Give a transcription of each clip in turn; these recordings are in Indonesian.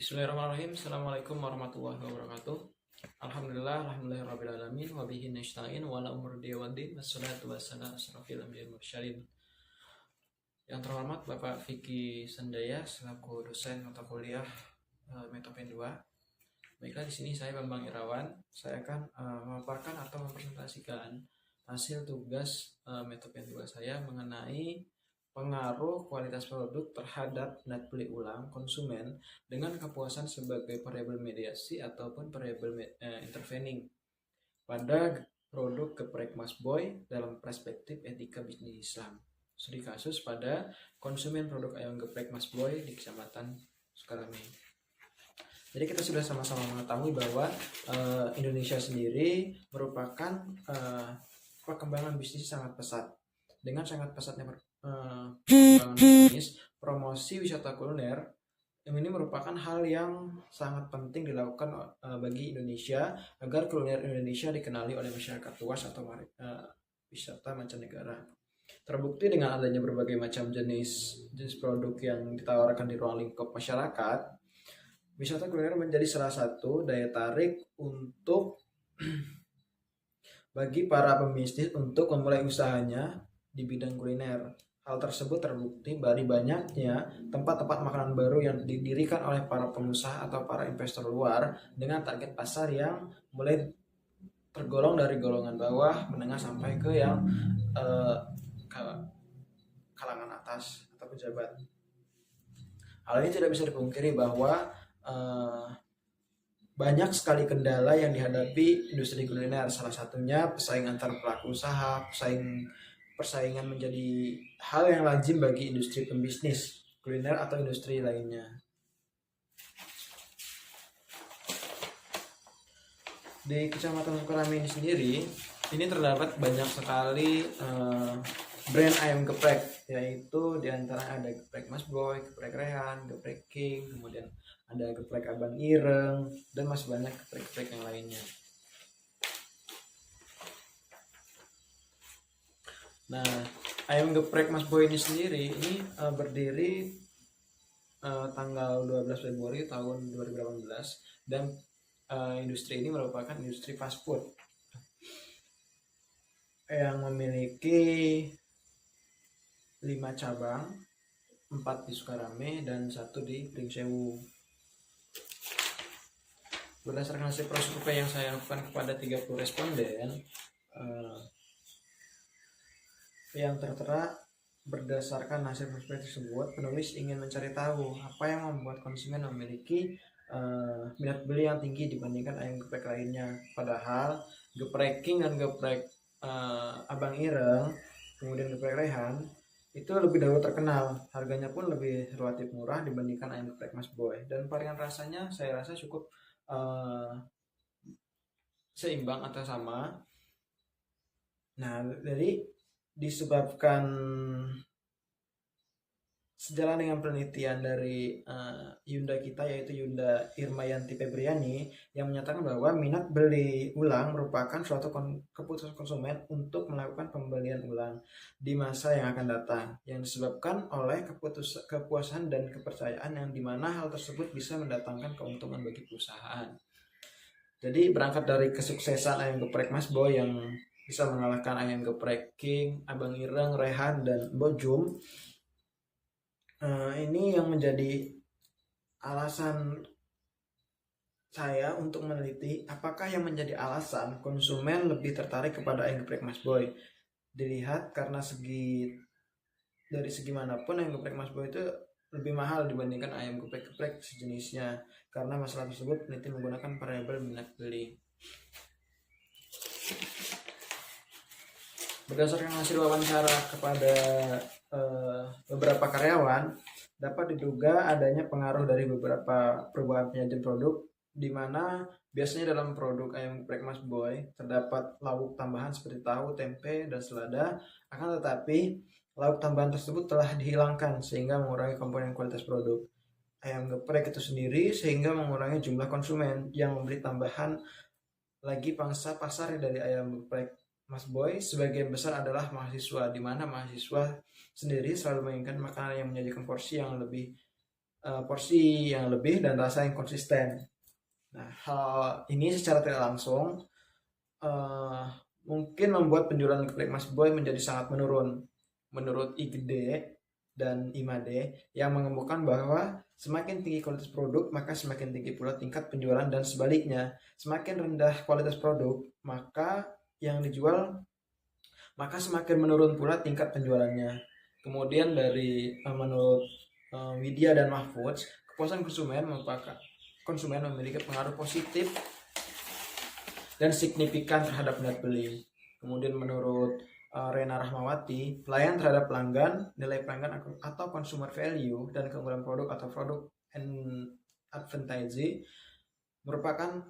Bismillahirrahmanirrahim. Assalamualaikum warahmatullahi wabarakatuh. Alhamdulillahirabbil wa bihi nasta'in wa la umur waddin wassalatu wassalamu asrofil anbiya'i wal mursalin. Yang terhormat Bapak Vicky Sandaya selaku dosen mata kuliah Metopen 2. Baiklah, di sini saya Bambang Irawan. Saya akan memaparkan atau mempresentasikan hasil tugas Metopen 2 saya mengenai pengaruh kualitas produk terhadap net beli ulang konsumen dengan kepuasan sebagai variabel mediasi ataupun variabel intervening pada produk geprek Mas Boy dalam perspektif etika bisnis Islam. Studi kasus pada konsumen produk ayam geprek Mas Boy di Kecamatan Sukarame. Jadi kita sudah sama-sama mengetahui bahwa Indonesia sendiri merupakan perkembangan bisnis sangat pesat. Dengan sangat pesatnya perkembangan bisnis, promosi wisata kuliner ini merupakan hal yang sangat penting dilakukan bagi Indonesia agar kuliner Indonesia dikenali oleh masyarakat luas atau wisata mancanegara. Terbukti dengan adanya berbagai macam jenis produk yang ditawarkan di ruang lingkup masyarakat, wisata kuliner menjadi salah satu daya tarik untuk bagi para pembisnis untuk memulai usahanya di bidang kuliner. Hal tersebut terbukti dari banyaknya tempat-tempat makanan baru yang didirikan oleh para pengusaha atau para investor luar dengan target pasar yang mulai tergolong dari golongan bawah, menengah sampai ke yang kalangan atas atau pejabat. Hal ini tidak bisa dipungkiri bahwa banyak sekali kendala yang dihadapi industri kuliner. Salah satunya pesaing antar pelaku usaha, persaingan menjadi hal yang lazim bagi industri pembisnis kuliner atau industri lainnya. Di Kecamatan Sukarame ini sendiri, ini terdapat banyak sekali brand ayam geprek, yaitu diantara ada geprek Mas Boy, geprek Rehan, geprek King, kemudian ada geprek Abang Ireng, dan masih banyak geprek-geprek yang lainnya. Nah, ayam geprek Mas Boy ini sendiri ini berdiri tanggal 12 Februari tahun 2018 dan industri ini merupakan industri fast food yang memiliki 5 cabang, 4 di Sukarame dan 1 di Pringsewu. Berdasarkan hasil survei yang saya lakukan kepada 30 responden, yang tertera berdasarkan hasil survei tersebut, penulis ingin mencari tahu apa yang membuat konsumen memiliki minat beli yang tinggi dibandingkan ayam geprek lainnya. Padahal geprek King dan geprek Abang Ireng, kemudian geprek Rehan itu lebih dahulu terkenal, harganya pun lebih relatif murah dibandingkan ayam geprek Mas Boy, dan varian rasanya saya rasa cukup seimbang atau sama. Nah, jadi disebabkan sejalan dengan penelitian dari Yunda kita, yaitu Yunda Irmayanti Febriani, yang menyatakan bahwa minat beli ulang merupakan suatu keputusan konsumen untuk melakukan pembelian ulang di masa yang akan datang, yang disebabkan oleh kepuasan dan kepercayaan yang dimana hal tersebut bisa mendatangkan keuntungan bagi perusahaan. Jadi berangkat dari kesuksesan ayam geprek Mas Boy yang bisa mengalahkan ayam geprek King, Abang Ireng, Rehan, dan Bojum, ini yang menjadi alasan saya untuk meneliti apakah yang menjadi alasan konsumen lebih tertarik kepada ayam geprek Mas Boy. Dilihat karena dari segi manapun ayam geprek Mas Boy itu lebih mahal dibandingkan ayam geprek sejenisnya. Karena masalah tersebut peneliti menggunakan variabel minat beli. Berdasarkan hasil wawancara kepada beberapa karyawan, dapat diduga adanya pengaruh dari beberapa perubahan penyajian produk, di mana biasanya dalam produk ayam geprek Mas Boy terdapat lauk tambahan seperti tahu, tempe, dan selada. Akan tetapi lauk tambahan tersebut telah dihilangkan sehingga mengurangi komponen kualitas produk ayam geprek itu sendiri, sehingga mengurangi jumlah konsumen yang membeli tambahan lagi. Pangsa pasar dari ayam geprek Mas Boy sebagian besar adalah mahasiswa, di mana mahasiswa sendiri selalu menginginkan makanan yang menyajikan porsi yang lebih porsi yang lebih dan rasa yang konsisten. Nah, hal ini secara tidak langsung uh, mungkin membuat penjualan Geprek Mas Boy menjadi sangat menurun. Menurut IGD dan IMADE yang mengemukakan bahwa semakin tinggi kualitas produk, maka semakin tinggi pula tingkat penjualan, dan sebaliknya, semakin rendah kualitas produk, maka yang dijual maka semakin menurun pula tingkat penjualannya. Kemudian dari menurut Widya dan Mahfud, kepuasan konsumen memiliki pengaruh positif dan signifikan terhadap minat beli. Kemudian menurut Rena Rahmawati, pelayan terhadap pelanggan, nilai pelanggan atau consumer value, dan keunggulan produk atau produk and advertising merupakan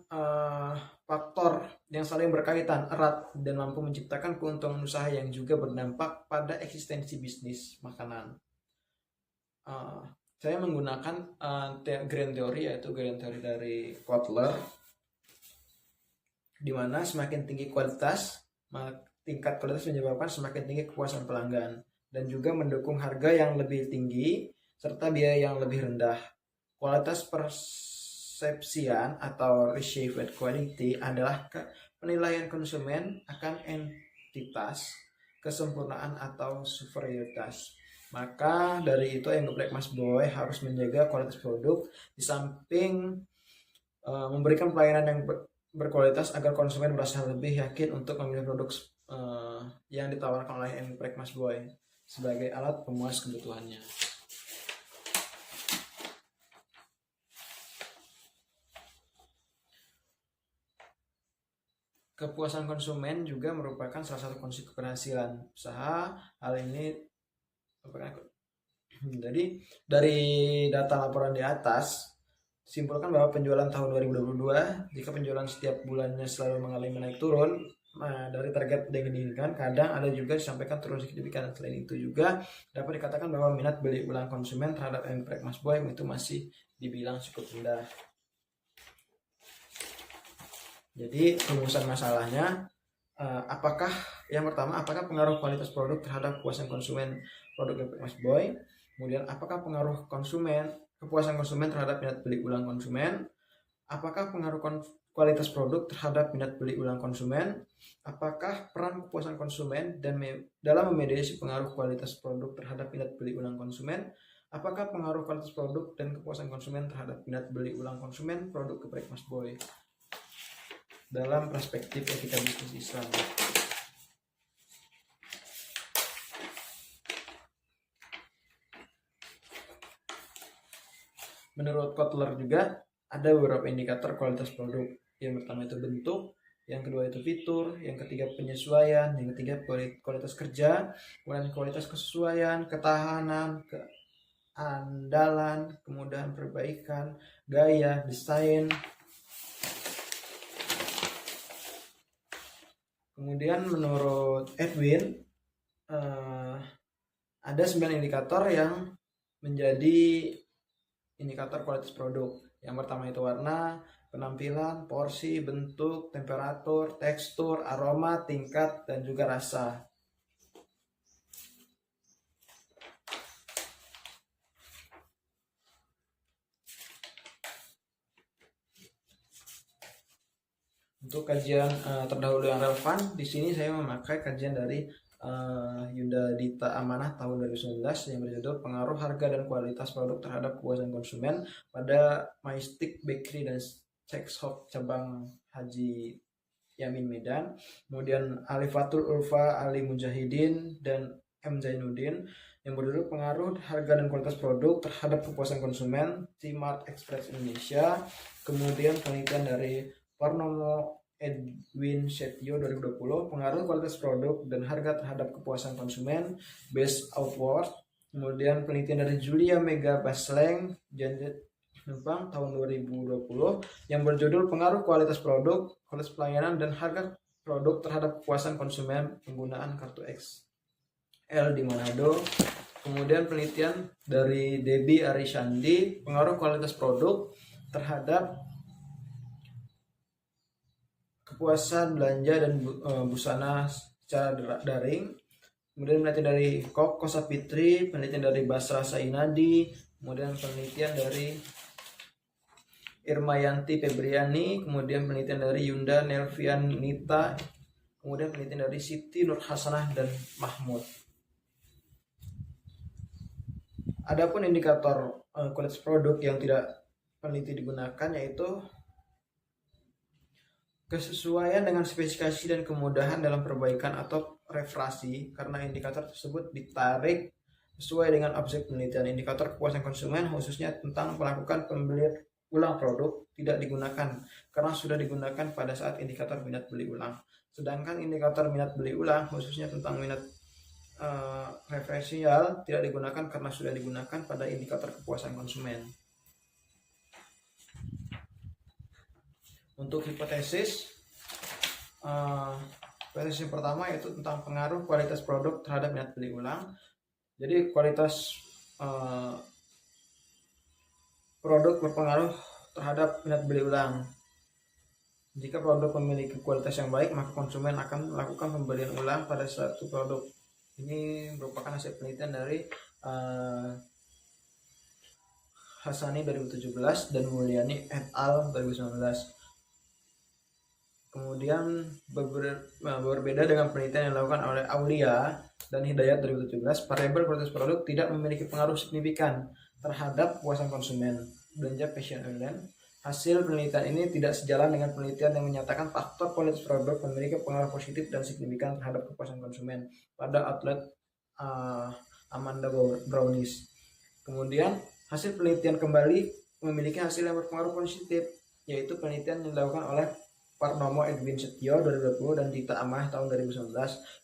faktor yang saling berkaitan erat dan mampu menciptakan keuntungan usaha yang juga berdampak pada eksistensi bisnis makanan. Saya menggunakan grand theory, yaitu grand theory dari Kotler, di mana semakin tinggi kualitas, tingkat kualitas menyebabkan semakin tinggi kepuasan pelanggan, dan juga mendukung harga yang lebih tinggi serta biaya yang lebih rendah. Kualitas persepsian atau received quality adalah penilaian konsumen akan entitas, kesempurnaan atau superioritas. Maka dari itu Geprek Mas Boy harus menjaga kualitas produk di samping memberikan pelayanan yang berkualitas agar konsumen merasa lebih yakin untuk memilih produk yang ditawarkan oleh Geprek Mas Boy sebagai alat pemuas kebutuhannya. Kepuasan konsumen juga merupakan salah satu kunci keberhasilan usaha. Hal ini jadi dari data laporan di atas simpulkan bahwa penjualan tahun 2022, jika penjualan setiap bulannya selalu mengalami naik turun dari target yang diinginkan, kadang ada juga disampaikan turun signifikan. Selain itu juga dapat dikatakan bahwa minat beli ulang konsumen terhadap Geprek Mas Boy itu masih dibilang cukup rendah. Jadi rumusan masalahnya, yang pertama, apakah pengaruh kualitas produk terhadap kepuasan konsumen produk Geprek Mas Boy? Kemudian, apakah pengaruh kepuasan konsumen terhadap minat beli ulang konsumen? Apakah pengaruh kualitas produk terhadap minat beli ulang konsumen? Apakah peran kepuasan konsumen dalam memediasi pengaruh kualitas produk terhadap minat beli ulang konsumen? Apakah pengaruh kualitas produk dan kepuasan konsumen terhadap minat beli ulang konsumen produk Geprek Mas Boy dalam perspektif etika bisnis Islam? Menurut Kotler juga ada beberapa indikator kualitas produk. Yang pertama itu bentuk, yang kedua itu fitur, yang ketiga penyesuaian, yang ketiga kualitas kerja, kemudian kualitas kesesuaian, ketahanan, keandalan, kemudahan perbaikan, gaya, desain. Kemudian menurut Edwin ada 9 indikator yang menjadi indikator kualitas produk. Yang pertama itu warna, penampilan, porsi, bentuk, temperatur, tekstur, aroma, tingkat, dan juga rasa. Untuk kajian terdahulu yang relevan, di sini saya memakai kajian dari Yunda Dita Amanah tahun 2019 yang berjudul Pengaruh Harga dan Kualitas Produk Terhadap Kepuasan Konsumen pada Majestic Bakery dan Sex Shop cabang Haji Yamin Medan. Kemudian Alifatul Ulfa Ali Mujahidin dan M Zainuddin yang berjudul Pengaruh Harga dan Kualitas Produk Terhadap Kepuasan Konsumen Cmart Express Indonesia. Kemudian penelitian dari Parnomo Edwin Setio 2020, pengaruh kualitas produk dan harga terhadap kepuasan konsumen Best Outward. Kemudian penelitian dari Julia Mega Basleng Janet Numpang tahun 2020 yang berjudul pengaruh kualitas produk, kualitas pelayanan, dan harga produk terhadap kepuasan konsumen penggunaan kartu XL di Manado. Kemudian penelitian dari Debbie Arisandi, pengaruh kualitas produk terhadap kepuasan belanja dan busana secara daring. Kemudian penelitian dari Kok Kosa Fitri, penelitian dari Basra Sainadi, kemudian penelitian dari Irmayanti Febriani, kemudian penelitian dari Yunda Nelvianita, kemudian penelitian dari Siti Nur Hasanah dan Mahmud. Adapun indikator kualitas produk yang tidak peneliti digunakan yaitu kesesuaian dengan spesifikasi dan kemudahan dalam perbaikan atau refrasi, karena indikator tersebut ditarik sesuai dengan objek penelitian. Indikator kepuasan konsumen khususnya tentang melakukan pembelian ulang produk tidak digunakan karena sudah digunakan pada saat indikator minat beli ulang. Sedangkan indikator minat beli ulang khususnya tentang minat referensial tidak digunakan karena sudah digunakan pada indikator kepuasan konsumen. Untuk hipotesis yang pertama yaitu tentang pengaruh kualitas produk terhadap minat beli ulang. Jadi kualitas produk berpengaruh terhadap minat beli ulang. Jika produk memiliki kualitas yang baik, maka konsumen akan melakukan pembelian ulang pada suatu produk. Ini merupakan hasil penelitian dari Hasani 2017 dan Mulyani et al. 2019. Kemudian berbeda dengan penelitian yang dilakukan oleh Aulia dan Hidayat 2017, variabel kualitas produk tidak memiliki pengaruh signifikan terhadap kepuasan konsumen belanja fashion online. Hasil penelitian ini tidak sejalan dengan penelitian yang menyatakan faktor kualitas produk memiliki pengaruh positif dan signifikan terhadap kepuasan konsumen pada outlet Amanda Brownies. Kemudian hasil penelitian kembali memiliki hasil yang berpengaruh positif, yaitu penelitian yang dilakukan oleh Parnomo Edwin Setio 2020 dan Dita Amah tahun 2019.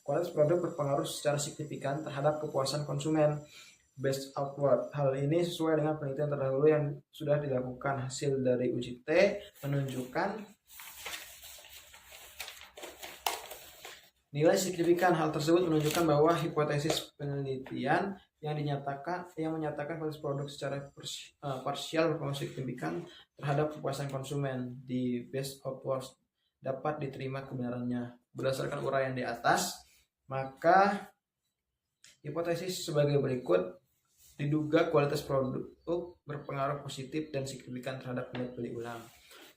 Kualitas produk berpengaruh secara signifikan terhadap kepuasan konsumen based outward. Hal ini sesuai dengan penelitian terdahulu yang sudah dilakukan. Hasil dari uji T menunjukkan nilai signifikan. Hal tersebut menunjukkan bahwa hipotesis penelitian yang menyatakan kualitas produk secara parsial berpengaruh signifikan terhadap kepuasan konsumen di based outward dapat diterima kebenarannya. Berdasarkan uraian di atas, maka hipotesis sebagai berikut: diduga kualitas produk berpengaruh positif dan signifikan terhadap minat beli ulang.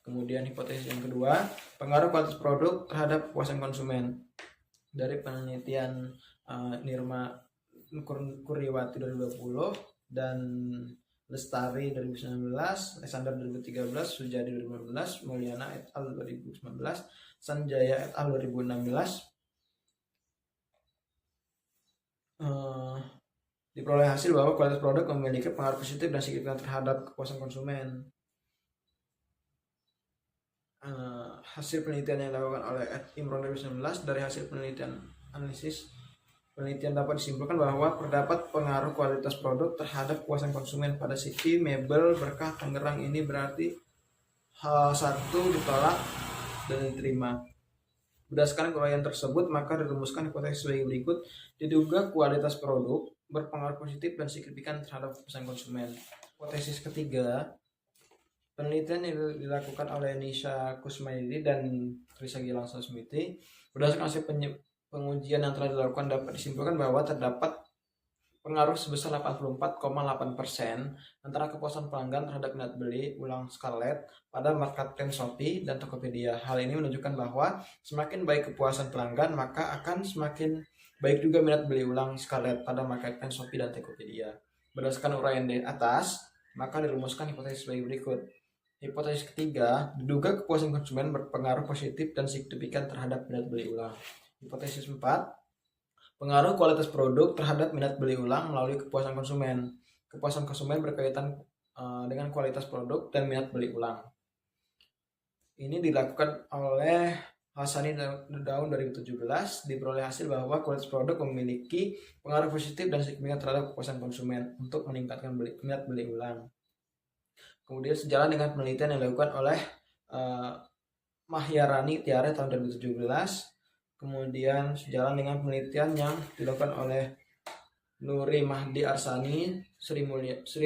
Kemudian hipotesis yang kedua, pengaruh kualitas produk terhadap kepuasan konsumen. Dari penelitian Nirma Kuryawati 2020 dan Lestari 2019, Alexander 2013, Sujadi 2015, Mulyana et al 2019, Sanjaya et al 2016. Diperoleh hasil bahwa kualitas produk memiliki pengaruh positif dan signifikan terhadap kepuasan konsumen. Hasil penelitian yang dilakukan oleh Ed Imron 2019, dari hasil penelitian dapat disimpulkan bahwa terdapat pengaruh kualitas produk terhadap kepuasan konsumen pada CV Mebel Berkah Tangerang. Ini berarti hal satu ditolak dan diterima. Berdasarkan uraian tersebut, maka dirumuskan hipotesis sebagai berikut: diduga kualitas produk berpengaruh positif dan signifikan terhadap kepuasan konsumen. Hipotesis ketiga, penelitian yang dilakukan oleh Nisha Kusmaili dan Trisa Gilang Sasmiti. Berdasarkan hasil pengujian yang telah dilakukan, dapat disimpulkan bahwa terdapat pengaruh sebesar 84,8% antara kepuasan pelanggan terhadap minat beli ulang Scarlett pada marketplace Shopee dan Tokopedia. Hal ini menunjukkan bahwa semakin baik kepuasan pelanggan, maka akan semakin baik juga minat beli ulang Scarlett pada marketplace Shopee dan Tokopedia. Berdasarkan uraian di atas, maka dirumuskan hipotesis sebagai berikut. Hipotesis ketiga, diduga kepuasan konsumen berpengaruh positif dan signifikan terhadap minat beli ulang. Hipotesis 4, pengaruh kualitas produk terhadap minat beli ulang melalui kepuasan konsumen. Kepuasan konsumen berkaitan dengan kualitas produk dan minat beli ulang. Ini dilakukan oleh Hasani tahun 2017. Diperoleh hasil bahwa kualitas produk memiliki pengaruh positif dan signifikan terhadap kepuasan konsumen untuk meningkatkan minat beli ulang. Kemudian sejalan dengan penelitian yang dilakukan oleh Mahyarani Tiare tahun 2017. Kemudian sejalan dengan penelitian yang dilakukan oleh Nuri Mahdi Arsani, Sri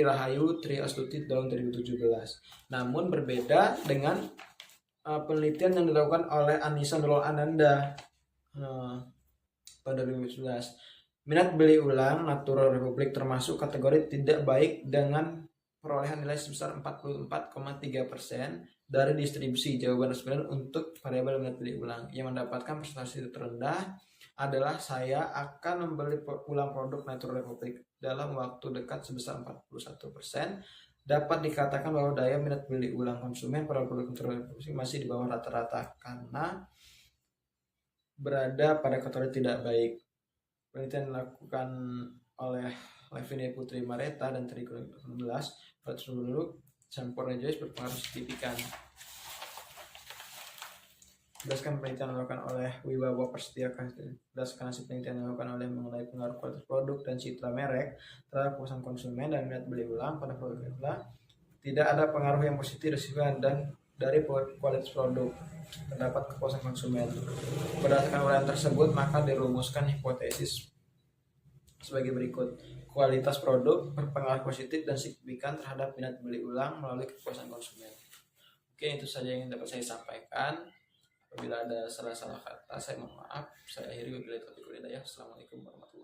Rahayu Tri Astuti tahun 2017. Namun berbeda dengan penelitian yang dilakukan oleh Anissa Nurul Ananda pada 2019. Minat beli ulang Natural Republic termasuk kategori tidak baik dengan perolehan nilai sebesar 44,3% dari distribusi jawaban responden untuk variabel minat beli ulang. Yang mendapatkan persentase terendah adalah saya akan membeli ulang produk Natural Republic dalam waktu dekat sebesar 41%. Dapat dikatakan bahwa daya minat beli ulang konsumen pada produk Natural Republic masih di bawah rata-rata karena berada pada kategori tidak baik. Penelitian dilakukan oleh Levine Putri Mareta dan Tri 2018 pada seluruh Sampurna Joyce berpengaruh signifikan. Berdasarkan penelitian dilakukan oleh Wibawa Prasetya, berdasarkan hasil penelitian dilakukan oleh mengenai pengaruh kualitas produk dan citra merek terhadap kepuasan konsumen dan minat beli ulang pada produk itulah, tidak ada pengaruh yang positif dan dari kualitas produk terdapat kepuasan konsumen. Berdasarkan uraian tersebut, maka dirumuskan hipotesis sebagai berikut. Kualitas produk berpengaruh positif dan signifikan terhadap minat beli ulang melalui kepuasan konsumen. Oke, itu saja yang dapat saya sampaikan. Apabila ada salah-salah kata, saya mohon maaf. Saya akhiri wabillahi taufiq wal hidayah. Assalamualaikum warahmatullahi wabarakatuh.